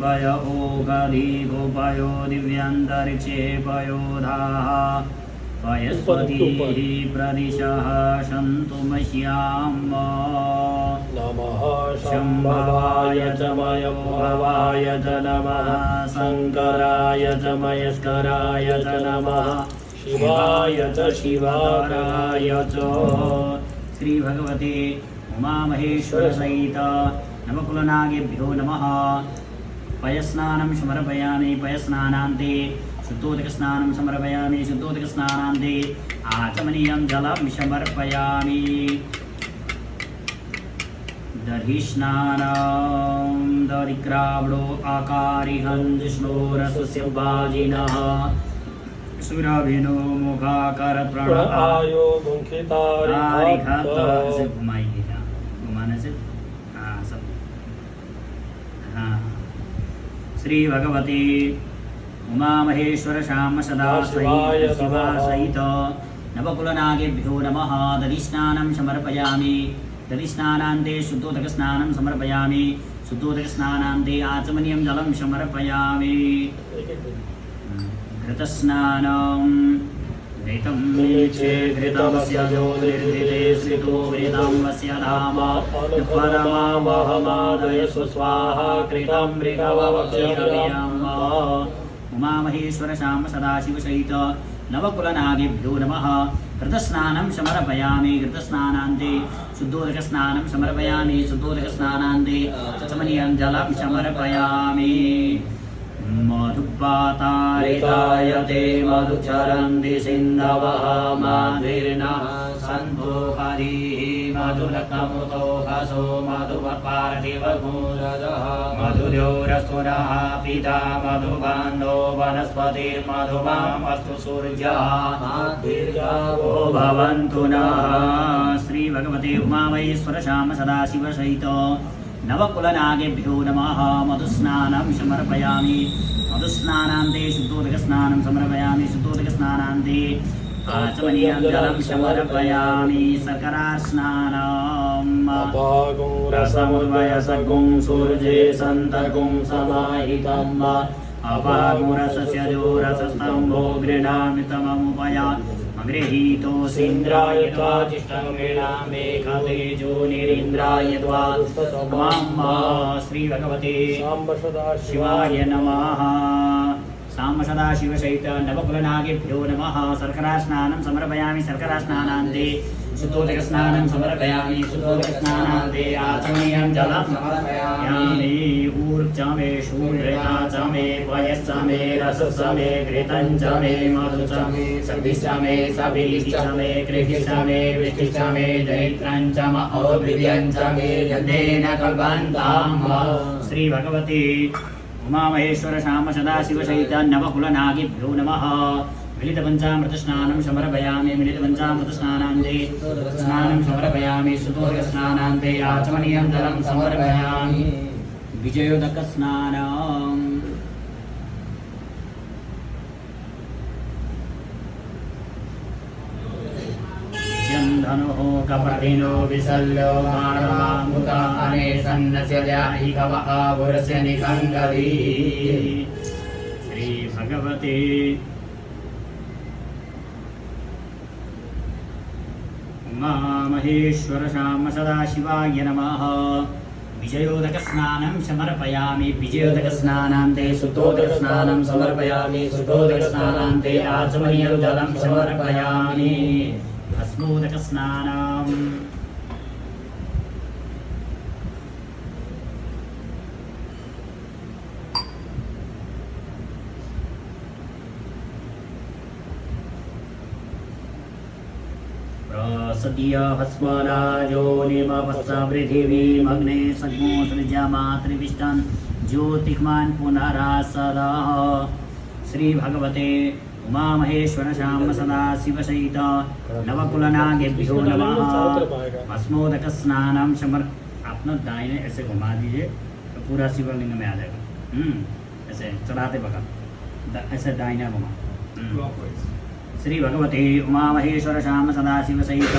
वयोगधी गोपयो दिव्यान्तरिक्षे पयोधाः पयस्पतिः प्रदिशः सन्तु मह्यम् नमः शम्भवाय च मयोभवाय च नमः शङ्कराय च मयस्कराय च नमः शिवाय च शिवाराय च। श्री भगवते उमामहेश्वर सहित नवकुलनागेभ्यो नमः। पयस्नानं समर्पयामि। पयस्नानान्ते शुद्धोदकस्नानं समर्पयामि। शुद्धोदकस्नानान्ते आचमनीयं जलं समर्पयामि। दधिस्नानं दधिक्रावणो आकारिहंजिष्णोरसस्य वाजिनः सुरभिनो मुखाकरप्रणआयो मुखितारिघत घुमाइएगा, घुमाने से सब। श्री भगवती उमा महेश्वर श्याम सदा शिवा सहित नवकुलनागेभ्यो नमः। दधिस्नानं समर्पयामि। दधिस्नानान्ते शुद्धोदकस्नानं समर्पयामि। शुद्धोदकस्नानान्ते आचमनीयं जलं समर्पयामि। घृतस्नानं घृतं नीचे घृतमस्य ज्योतिर्घृते श्रितो घृतमस्य धाम परमावहमादय स्वाहा कृतं मृगवक्षीरव्यम्। उमामहेश्वर श्याम सदाशिव सहित नवकुलनागेभ्यो नमः। घृतस्नानं समर्पयामि। घृतस्नानान्ते शुद्धोदकस्नानं समर्पयामि। शुद्धोदकस्नानान्ते आचमनीयं जलं समर्पयामि। मधुपातारितायते मधुचरन्ति सिन्धवः माधुर्नः सन्तो हरिः मधुरकमुतो हसो मधुपार्थिवभूरजः मधुर्योरस्तुनः पिता मधुबान्धो वनस्पतिर्मधुमामस्तु सूर्यः दीर्घो भवन्तु नः। श्री भगवते उमामहेश्वर श्याम सदाशिव सहित नवकुलनागेभ्यो नमः। मधुस्नानं समर्पयामि। मधुस्नानान्ते शुद्धोदकस्नानं समर्पयामि। शुद्धोदकस्नानान्ते आचमनीयं जलं समर्पयामि। सकरास्नानम् रसमुर्वयसगुं सूर्ये सन्तगुं समाहितम् अपागुरसस्य जोरसस्तम्भो गृह्णामि तममुपयात् गृहीतोऽसीन्द्राय त्वाजिष्टं गृह्णामि खतेजो निरीन्द्राय त्वाम्। श्री भगवते शिवाय नमः। साम्ब सदाशिव सहित नवकुलनागेभ्यो नमः। शर्करास्नानं समर्पयामि। शर्करास्नानान्ते शुद्धोदकस्नानं समर्पयामि। शुद्धोदकस्नानान्ते आचमनीयं जलं समर्पयामि। ऊर्च मे शूर्यता च मे पयश्च मे रसश्च मे घृतं च मे मधु च मे सभिश्च मे सभिश्च मे कृषिश्च मे वृष्टिश्च मे दरिद्रं च महोदृत्यं च मे यदेन कल्पन्ताम्। श्री भगवती उमामहेश्वर श्याम सदाशिव सहित नवकुलनागेभ्यो नमः। मिलितपञ्चामृतस्नानं समर्पयामि। मिलितपञ्चामृतस्नानान्ते स्नानं समर्पयामि। शुद्धोदकस्नानान्ते आचमनीयं जलं समर्पयामि। विजयोदकस्नानम् धनुः कपर्दिनो विशल्यो माणवामुदाने सन्नस्य जाहि कवः पुरस्य निकङ्गली। श्री भगवते उमामहेश्वर श्याम सदाशिवाय नमः। विजयोदकस्नानं समर्पयामि। विजयोदकस्नानान्ते शुद्धोदकस्नानं समर्पयामि। शुद्धोदकस्नानान्ते आचमनीयं जलं समर्पयामि। भस्मोदकस्नानम् प्रसद्य भस्मनायोनिमपस्स पृथिवीमग्ने सग्मो सृजमातृविष्टन् ज्योतिष्मान् पुनरासदः। श्री भगवते उमामहेश्वर श्याम सदाशिव सहित नवकुलनागेभ्यो नमः। भस्मोदकस्नानं अपना दाहिने ऐसे घुमा दीजिए तो पूरा शिवलिंग में आ जाएगा। ऐसे चढ़ाते बगल ऐसे दाहिना घुमा। श्री भगवते उमामहेश्वर श्याम सदाशिव सहित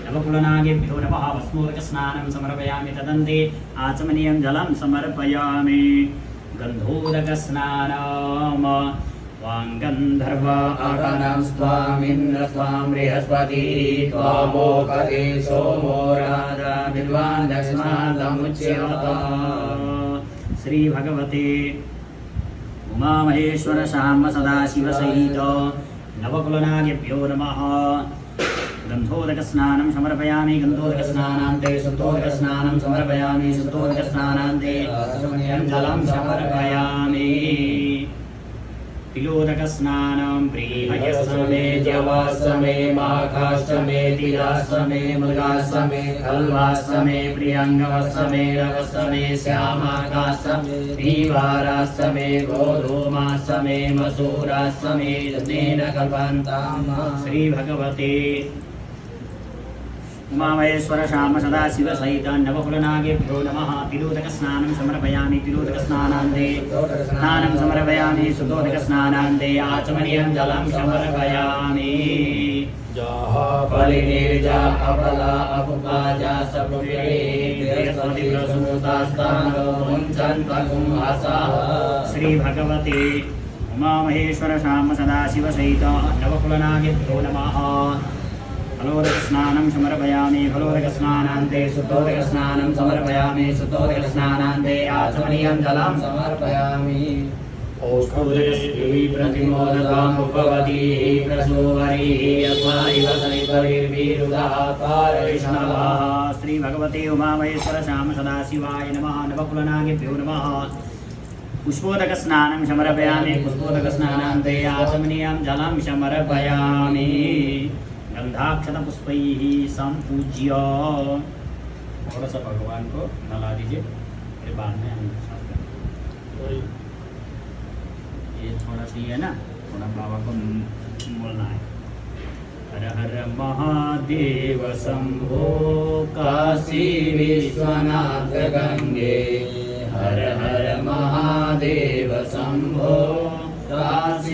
नवकुलनागेभ्यो नमः। भस्मोदकस्नानं समर्पयामि। तदन्ते आचमनीयं जलं समर्पयामि। गन्धोदकस्नानम् त्वां गन्धर्व आगनं स्वामिन्द्र स्वां बृहस्पति त्वामोकते सोमो राजा विद्वान् दक्षिणादमुच्यत। श्री भगवते उमामहेश्वर शाम्ब सदाशिव सहित नवकुलनार्यभ्यो नमः। गन्धोदकस्नानं समर्पयामि गन्धोदकस्नानान्ते शुद्धोदकस्नानं समर्पयामि शुद्धोदकस्नानान्ते जलं समर्पयामि। तिलोदकस्नानं प्रीहयस्समे जवास्समे माघाष्टमे तिलास्समे मृगास्समे खल्वास्समे प्रियङ्गवस्समे रवस्समे श्यामाकास्समे दीवारास्समे गोधूमास्समे मसूरास्समे यज्ञेन कल्पन्ताम्। श्री भगवते उमामहेश्वर शाम्ब सदाशिव सहित नवकुलनागेभ्यो नमः। तिलोदकस्नानं समर्पयामि तिलोदकस्नानान्ते स्नानं समर्पयामि शुद्धोदकस्नानान्ते आचमनीयं जलं समर्पयामि। फलिनीर्जा अपला अपुपाजा सपुष्पेस्तास्तमुञ्चन्तकुम्भसाः। श्री भगवते उमामहेश्वर शाम्ब सदाशिव सहित नवकुलनागेभ्यो नमः। फलोदकस्नानं समर्पयामि फलोदकस्नानान्ते शुद्धोदकस्नानं समर्पयामि शुद्धोदकस्नानान्ते आचमनीयं जलं समर्पयामि। प्रतिमोदताम् उपवती प्रसूवरीः अथवा इव सनिपरिर्विरुदः पारैष्णवः। श्री भगवते उमामहेश्वर शाम्ब सदाशिवाय नमः। नवकुलनागेभ्यो नमः। पुष्पोदकस्नानं समर्पयामि पुष्पोदकस्नानान्ते आचमनीयं जलं समर्पयामि। गंधाक्षतपुष्पैः संपूज्य थोड़ा सा भगवान को नला दीजिए, फिर बाद में हम साफ करेंगे। ये थोड़ा सा है ना, थोड़ा बाबा को बोलना है। हर हर महादेव शंभो काशी विश्वनाथ गंगे हर हर महादेव शंभो काशी